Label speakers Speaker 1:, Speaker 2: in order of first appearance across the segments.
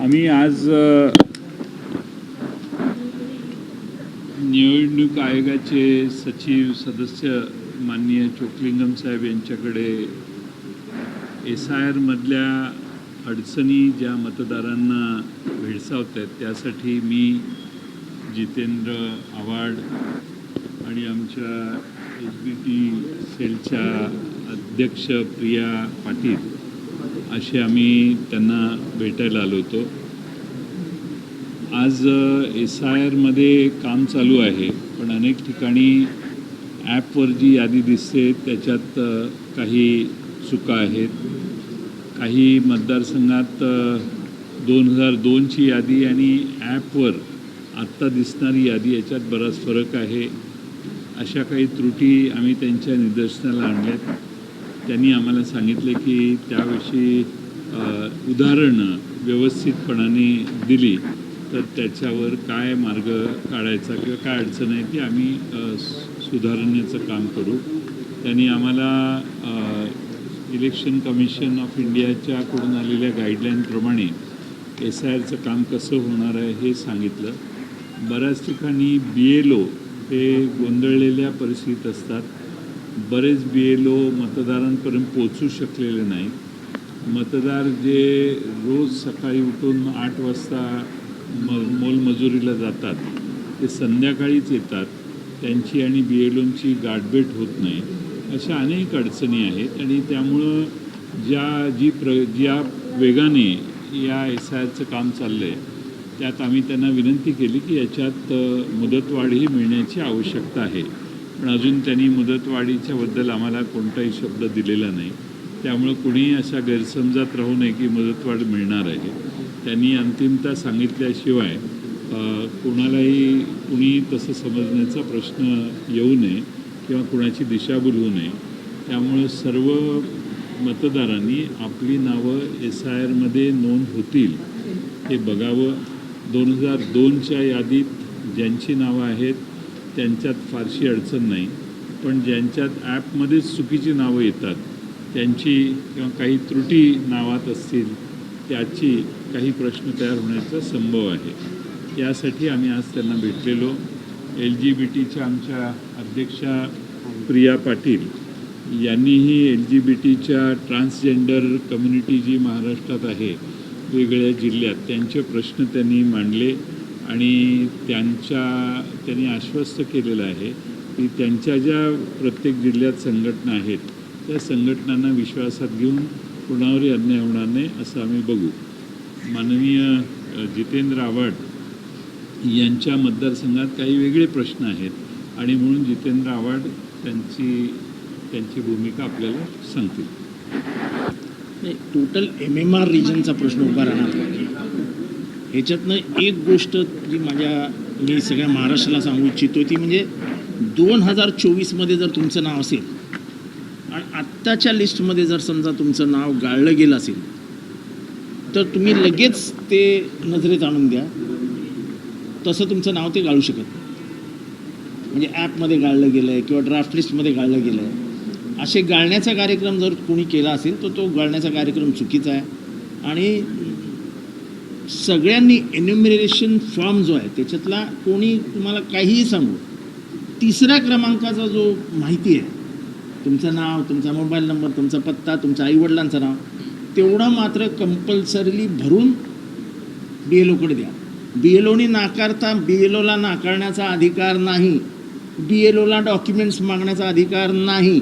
Speaker 1: आम्ही आज निवडणूक आयोगाचे सचिव सदस्य माननीय चोकलिंगम साहेब यांच्याकडे SIR मधल्या अडचणी ज्या मतदारांना भेडसावत आहेत त्यासाठी मी जितेंद्र आव्हाड आणि आमच्या HBT सेलच्या अध्यक्ष प्रिया पाटील असे आम्ही त्यांना भेटायला आलो होतो. आज SIR मध्ये काम चालू आहे, पण अनेक ठिकाणी ॲपवर जी यादी दिसते त्याच्यात काही चुका आहेत. काही मतदारसंघात 2002ची यादी आणि ॲपवर आत्ता दिसणारी यादी याच्यात बराच फरक आहे. अशा काही त्रुटी आम्ही त्यांच्या निदर्शनाला आणल्यात. त्यांनी आम्हाला सांगितले की त्याविषयी उदाहरणं व्यवस्थितपणाने दिली तर त्याच्यावर काय मार्ग काढायचा किंवा काय अडचण आहे ती आम्ही सुधारण्याचं काम करू. त्यांनी आम्हाला इलेक्शन कमिशन ऑफ इंडियाच्याकडून आलेल्या गाईडलाईनप्रमाणे SIRचं काम कसं होणार आहे हे सांगितलं. बऱ्याच ठिकाणी BLO हे गोंधळलेल्या परिस्थितीत असतात. बरेच BLO मतदारांपर्यंत पोचू शकलेले नाही. मतदार जे रोज सकाळी उठून 8 वाजता मोलमजुरीला जातात ते संध्याकाळीच येतात. त्यांची आणि BLOंची गाठभेट होत नाही. अशा अनेक अडचणी आहेत आणि त्यामुळं ज्या वेगाने या SIRचं काम चाललं आहे त्यात आम्ही त्यांना विनंती केली की याच्यात मुदतवाढही मिळण्याची आवश्यकता आहे. पण अजून त्यांनी मुदतवाढीच्याबद्दल आम्हाला कोणताही शब्द दिलेला नाही. त्यामुळं कुणीही अशा गैरसमजात राहू नये की मुदतवाढ मिळणार आहे. त्यांनी अंतिमता सांगितल्याशिवाय कुणी तसं समजण्याचा प्रश्न येऊ नये किंवा कुणाची दिशाभूल होऊ नये. त्यामुळं सर्व मतदारांनी आपली नावं SIRमध्ये नोंद होतील हे बघावं. 2002च्या यादीत ज्यांची नावं आहेत त्यांच्यात फारशी अडचण नाही, पण ज्यांच्यात ॲपमध्येच चुकीची नावं येतात त्यांची किंवा काही त्रुटी नावात असतील त्याची काही प्रश्न तयार होण्याचा संभव आहे. यासाठी आम्ही आज त्यांना भेटलेलो. LGBTच्या आमच्या अध्यक्षा प्रिया पाटील यांनीही LGBTच्या ट्रान्सजेंडर कम्युनिटी जी महाराष्ट्रात आहे वेगवेगळ्या जिल्ह्यात त्यांचे प्रश्न त्यांनी मांडले आणि त्यांनी आश्वस्त केलेलं आहे की त्यांच्या ज्या प्रत्येक जिल्ह्यात संघटना आहेत त्या संघटनांना विश्वासात घेऊन कुणावरही अन्याय होणार नाही असं आम्ही बघू. माननीय जितेंद्र आव्हाड यांच्या मतदारसंघात काही वेगळे प्रश्न आहेत आणि म्हणून जितेंद्र आव्हाड त्यांची भूमिका आपल्याला सांगतील.
Speaker 2: टोटल MMR रिजनचा प्रश्न उभा राहणार. ह्याच्यातनं एक गोष्ट जी मी सगळ्या महाराष्ट्राला सांगू इच्छितो ती म्हणजे 2024मध्ये जर तुमचं नाव असेल आणि आत्ताच्या लिस्टमध्ये जर समजा तुमचं नाव गाळलं गेलं असेल तर तुम्ही लगेच ते नजरेत आणून द्या. तसं तुमचं नाव ते गाळू शकत नाही. म्हणजे ॲपमध्ये गाळलं गेलं आहे किंवा ड्राफ्ट लिस्टमध्ये गाळलं गेलं आहे असे गाळण्याचा कार्यक्रम जर कोणी केला असेल तर तो गाळण्याचा कार्यक्रम चुकीचा आहे. आणि सगळ्यांनी एन्युमरेशन फॉर्म जो आहे त्याच्यातला कोणी तुम्हाला काहीही सांगू 3ऱ्या क्रमांकाचा जो माहिती आहे तुमचं नाव, तुमचा मोबाईल नंबर, तुमचा पत्ता, तुमच्या आईवडिलांचं नाव तेवढं मात्र कंपल्सरीली भरून BLOकडे द्या. BLOनी नाकारता BLOला नाकारण्याचा अधिकार नाही. BLOला डॉक्युमेंट्स मागण्याचा अधिकार नाही.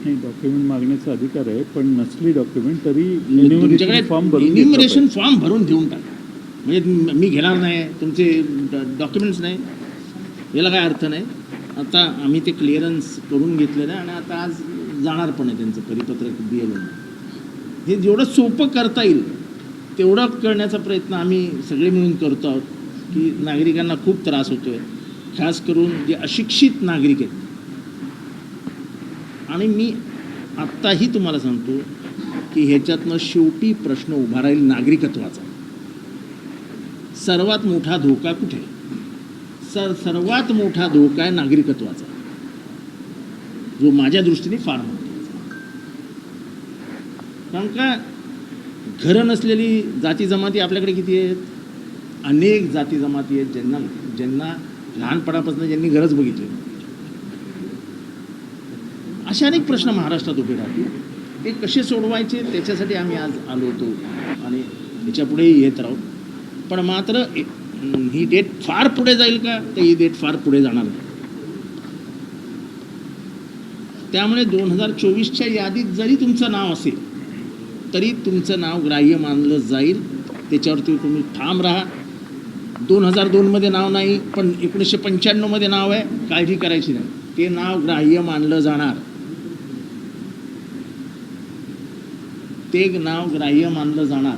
Speaker 1: डॉक्युमेंट मागण्याचा अधिकार आहे, पण नसली डॉक्युमेंट तरी
Speaker 2: एन्युमरेशन फॉर्म भरून देऊन टाका. म्हणजे मी घेणार नाही तुमचे डॉक्युमेंट्स नाही याला काय अर्थ नाही. आता आम्ही ते क्लिअरन्स करून घेतलेलं आहे आणि आता आज जाणार पण आहे त्यांचं परिपत्रक BLO. हे जेवढं सोपं करता येईल तेवढं करण्याचा प्रयत्न आम्ही सगळे मिळून करतो आहोत की नागरिकांना खूप त्रास होतो आहे, खास करून जे अशिक्षित नागरिक आहेत. आणि मी आत्ताही तुम्हाला सांगतो की ह्याच्यातनं शेवटी प्रश्न उभा राहील नागरिकत्वाचा. सर्वात मोठा धोका कुठे? सर्वात मोठा धोका आहे नागरिकत्वाचा, जो माझ्या दृष्टीने फार मोठा. कारण का घरं नसलेली जाती जमाती आपल्याकडे किती आहेत? अनेक जाती जमाती आहेत ज्यांना लहानपणापासून ज्यांनी गरज बघितली. असे अनेक प्रश्न महाराष्ट्रात उभे राहतील. ते कसे सोडवायचे त्याच्यासाठी आम्ही आज आलो होतो आणि ह्याच्या पुढेही येत राहू. पण मात्र ही डेट फार पुढे जाईल का? तर ही डेट फार पुढे जाणार नाही. त्यामुळे 2024च्या यादीत जरी तुमचं नाव असेल तरी तुमचं नाव ग्राह्य मानलं जाईल. त्याच्यावरती तुम्ही ठाम राहा. 2002 मध्ये नाव नाही, पण 1995 मध्ये नाव आहे, काळजी करायची नाही. ते नाव ग्राह्य मानलं जाणार. ते नाव ग्राह्य मानलं जाणार.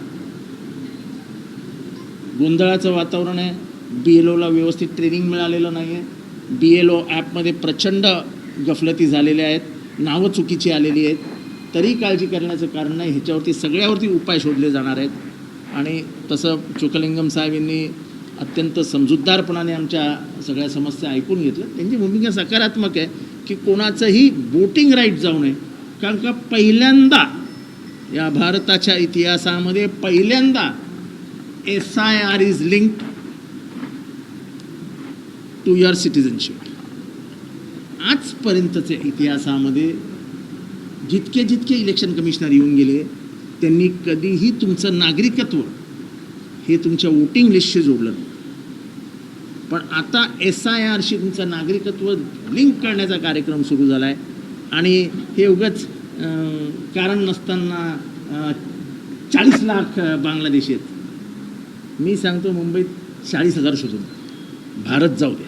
Speaker 2: गोंधळाचं वातावरण आहे. BLOला व्यवस्थित ट्रेनिंग मिळालेलं नाही आहे. BLO ॲपमध्ये प्रचंड गफलती झालेल्या आहेत. नावं चुकीची आलेली आहेत. तरी काळजी करण्याचं कारण नाही. ह्याच्यावरती सगळ्यावरती उपाय शोधले जाणार आहेत. आणि तसं चोक्कलिंगम साहेब यांनी अत्यंत समजूतदारपणाने आमच्या सगळ्या समस्या ऐकून घेतलं. त्यांची भूमिका सकारात्मक आहे की कोणाचंही वोटिंग राईट जाऊ नये. कारण का पहिल्यांदा या भारताच्या इतिहासामध्ये पहिल्यांदा SIR is linked to your citizenship. आजपर्यंतच्या इतिहासामध्ये जितके इलेक्शन कमिशनर येऊन गेले त्यांनी कधीही तुमचं नागरिकत्व हे तुमच्या वोटिंग लिस्टशी जोडलं नाही. पण आता SIRशी तुमचं नागरिकत्व लिंक करण्याचा कार्यक्रम सुरू झाला आहे. आणि हे उगाच कारण नसताना 40 लाख बांगलादेशी आहेत. मी सांगतो मुंबईत 40,000 शोधून भारत जाऊ दे,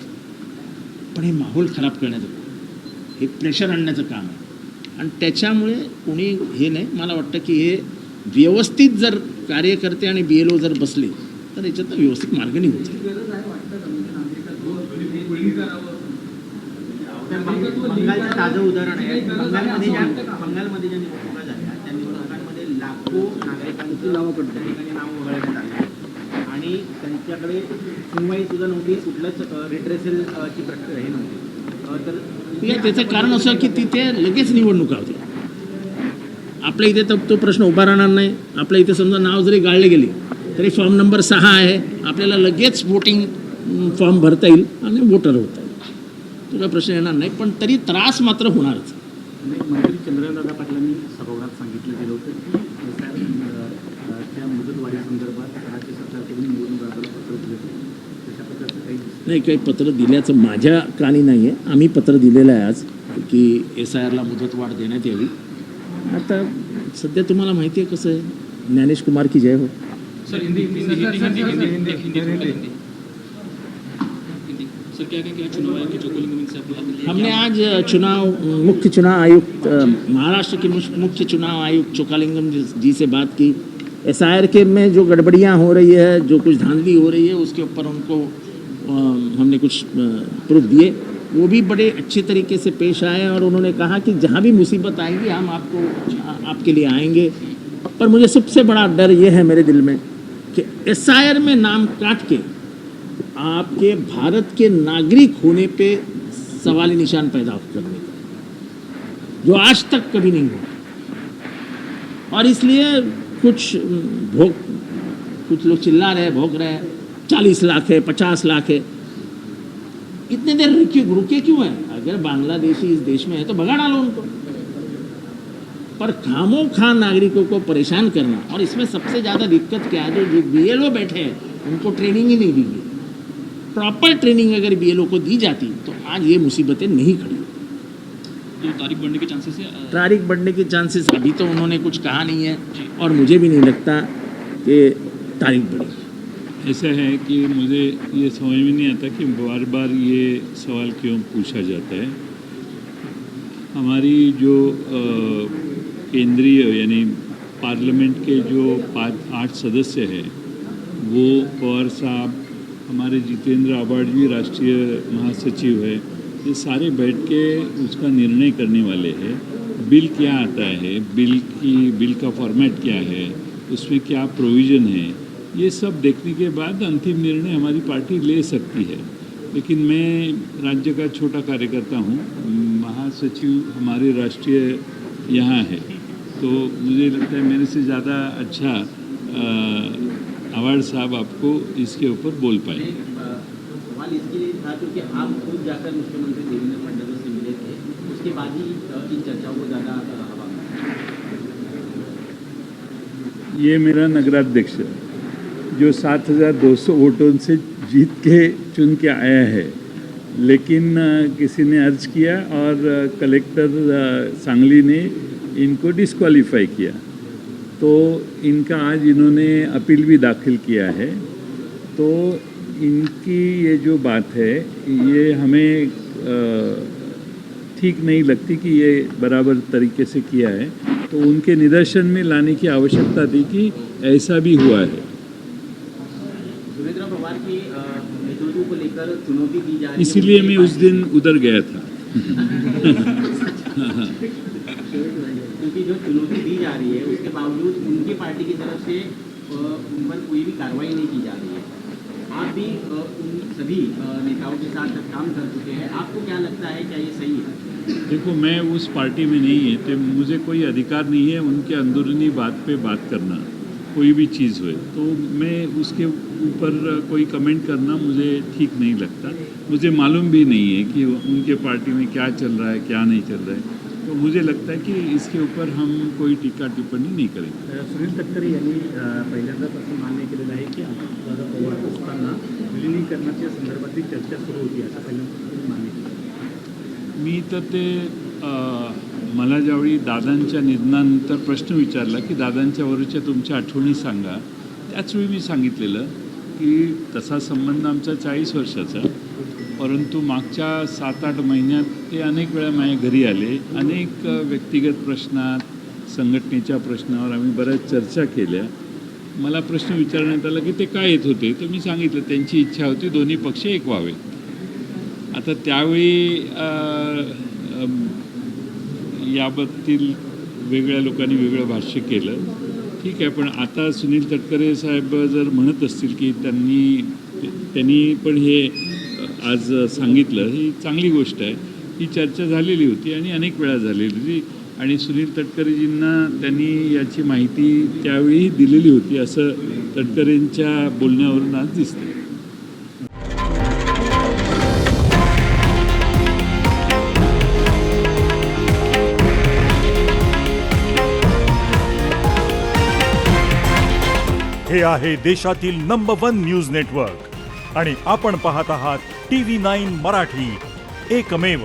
Speaker 2: पण हे माहोल खराब करण्याचं हे प्रेशर आणण्याचं काम आहे. आणि त्याच्यामुळे कोणी हे नाही. मला वाटतं की हे व्यवस्थित जर कार्यकर्ते आणि BLO जर बसले तर याच्यातनं व्यवस्थित मार्ग निघून जाईल.
Speaker 3: बंगालचं ताजं उदाहरण आहे. बंगालमध्ये ज्या निवडणुका झाल्या त्या निवडणुकांमध्ये लाखो नागरिकांची नावं त्या ठिकाणी नाव वगळण्यात आले आणि त्यांच्याकडे सुनवाई सुद्धा नव्हती. कुठलंच रिट्रेसलची प्रक्रिया हे नव्हती. तर
Speaker 2: त्याचं कारण असं की तिथे लगेच निवडणुका होत्या. आपल्या इथे तर तो प्रश्न उभा राहणार नाही. आपल्या इथे समजा नाव जरी गाळले गेले तरी फॉर्म नंबर 6 आहे, आपल्याला लगेच वोटिंग फॉर्म भरता येईल आणि वोटर होता येईल. तुला प्रश्न येणार नाही. पण तरी त्रास मात्र होणारच.
Speaker 3: मंत्री चंद्रकांतदादा पाटलांनी सभागृहात सांगितलं गेलं होतं की त्या मुदतवाढीसंदर्भात राज्य सरकारकडून निवडणूक आयोगाला पत्र दिलं होतं. तशा प्रकारचं काही
Speaker 2: काही पत्र दिल्याचं माझ्या कानी नाही आहे. आम्ही पत्र दिलेलं आहे आज की SIRला मुदतवाढ देण्यात यावी. आता सध्या तुम्हाला माहिती आहे कसं आहे. ज्ञानेश कुमार की जय हो.
Speaker 4: सर हिंदी सर क्या कहेंगे आज चुनाव आयोग के चोक्कलिंगम से आप
Speaker 2: हमने आज मुख्य चुनाव आयुक्त महाराष्ट्र के मुख्य चुनाव आयुक्त चोक्कलिंगम जी से बात की. SIR के में जो गड़बड़ियाँ हो रही है, जो कुछ धांधली हो रही है, उसके ऊपर उनको हमने कुछ प्रूफ दिए. वो भी बड़े अच्छे तरीके से पेश आए और उन्होंने कहा कि जहाँ भी मुसीबत आएगी हम आपके लिए आएंगे. पर मुझे सबसे बड़ा डर ये है मेरे दिल में कि SIR में नाम काट के आपके भारत के नागरिक होने पे सवाली निशान पैदा करने का, जो आज तक कभी नहीं हुआ. और इसलिए कुछ लोग चिल्ला रहे हैं, भौंक रहे हैं 40 लाख है, 50 लाख है. इतने देर रुके क्यों हैं? अगर बांग्लादेशी इस देश में है तो भगा डालो उनको. पर खामों खा नागरिकों को परेशान करना. और इसमें सबसे ज़्यादा दिक्कत क्या है, जो BLO बैठे हैं उनको ट्रेनिंग ही नहीं दी गई. प्रॉपर ट्रेनिंग अगर BLO को दी जाती तो आज ये मुसीबतें नहीं खड़ी.
Speaker 4: तो तारीख बढ़ने के चांसेस है?
Speaker 2: तारीख बढ़ने के चांसेस अभी तो उन्होंने कुछ कहा नहीं है और मुझे भी नहीं लगता कि तारीख बढ़ेगी.
Speaker 1: ऐसा है कि मुझे ये समझ में नहीं आता कि बार बार ये सवाल क्यों पूछा जाता है. हमारी जो केंद्रीय यानी पार्लियामेंट के जो 8 सदस्य हैं वो पवार साहब, हमारे जितेंद्र आबाद जी राष्ट्रीय महासचिव है, ये सारे बैठ के उसका निर्णय करने वाले हैं. बिल क्या आता है, बिल का फॉर्मेट क्या है, उसमें क्या प्रोविज़न है, ये सब देखने के बाद अंतिम निर्णय हमारी पार्टी ले सकती है. लेकिन मैं राज्य का छोटा कार्यकर्ता हूँ. महासचिव हमारे राष्ट्रीय यहाँ है, तो मुझे लगता है मेरे से ज़्यादा अच्छा अवार्ड साहब आपको इसके ऊपर बोल पाए।
Speaker 3: सवाल इसके लिए था क्योंकि आप खुद जाकर मुख्यमंत्री देवेंद्र फडणवीस से मिले थे, उसके बाद ही इन चर्चाओं को ज़्यादा हवा मिला।
Speaker 1: ये मेरा नगराध्यक्ष जो 7,200 वोटों से जीत के चुन के आया है, लेकिन किसी ने अर्ज किया और कलेक्टर सांगली ने इनको डिस्क्वालीफाई किया, तो इनका आज इन्होंने अपील भी दाखिल किया है। तो इनकी ये जो बात है ये हमें ठीक नहीं लगती कि ये बराबर तरीके से किया है, तो उनके निदर्शन में लाने की आवश्यकता थी कि ऐसा भी हुआ है।
Speaker 3: सुरेंद्र पवार की नेतृत्व को लेकर चुनौती दी जा रही है,
Speaker 1: इसीलिए मैं उस दिन उधर गया था।
Speaker 3: क्योंकि जो चुनौती दी जा रही है उसके बावजूद उनकी पार्टी की तरफ से उन पर कोई भी कार्रवाई नहीं की जा रही है। आप भी उन सभी नेताओं के साथ काम कर चुके हैं, आपको क्या लगता है, क्या ये सही है?
Speaker 1: देखो, मैं उस पार्टी में नहीं है तो मुझे कोई अधिकार नहीं है उनके अंदरूनी बात पे बात करना, कोई भी चीज़ हुए तो मैं उसके ऊपर कोई कमेंट करना मुझे ठीक नहीं लगता। मुझे मालूम भी नहीं है कि उनके पार्टी में क्या चल रहा है, क्या नहीं चल रहा है, तो मुझे लगता है कि इसके ऊपर हम कोई टीका टिप्पणी नहीं करेंगे।
Speaker 5: सुनील तटकरे यांनी पहिल्यांदाच असं मान्य केलेलं आहे की दादा पवार असताना विलिनीकरणाच्या संदर्भातली चर्चा सुरू होती, असं पहिल्यांदा मान्य केलं।
Speaker 1: मी तर ते मला ज्यावेळी दादांच्या निधनानंतर प्रश्न विचारला की दादांच्या वरच्या तुमच्या आठवणी सांगा, त्याचवेळी मी सांगितलेलं की तसा संबंध आमचा 40 वर्षाचा, परंतु मागच्या 7-8 महिन्यात ते अनेक वेळा माझ्या घरी आले, अनेक व्यक्तिगत प्रश्नात, संघटनेच्या प्रश्नावर आम्ही बऱ्याच चर्चा केल्या। मला प्रश्न विचारण्यात आला की ते काय येत होते, तर मी सांगितलं त्यांची इच्छा होती दोन्ही पक्ष एक व्हावे। आता त्यावेळी याबद्दल वेगळ्या लोकांनी वेगळं भाष्य केलं, ठीक आहे, पण आता सुनील तटकरे साहेब जर म्हणत असतील की त्यांनी पण हे आज सांगितलं, ही चांगली गोष्ट आहे। ही चर्चा झालेली होती आणि अनेक वेळा झालेली होती आणि सुनील तटकरेजींना त्यांनी याची माहिती त्यावेळी दिलेली होती, असं तटकरेंच्या बोलण्यावरून आज दिसतं।
Speaker 6: हे आहे देशातील नंबर 1 न्यूज नेटवर्क आणि आपण पाहत आहात TV9 मराठी, एकमेव।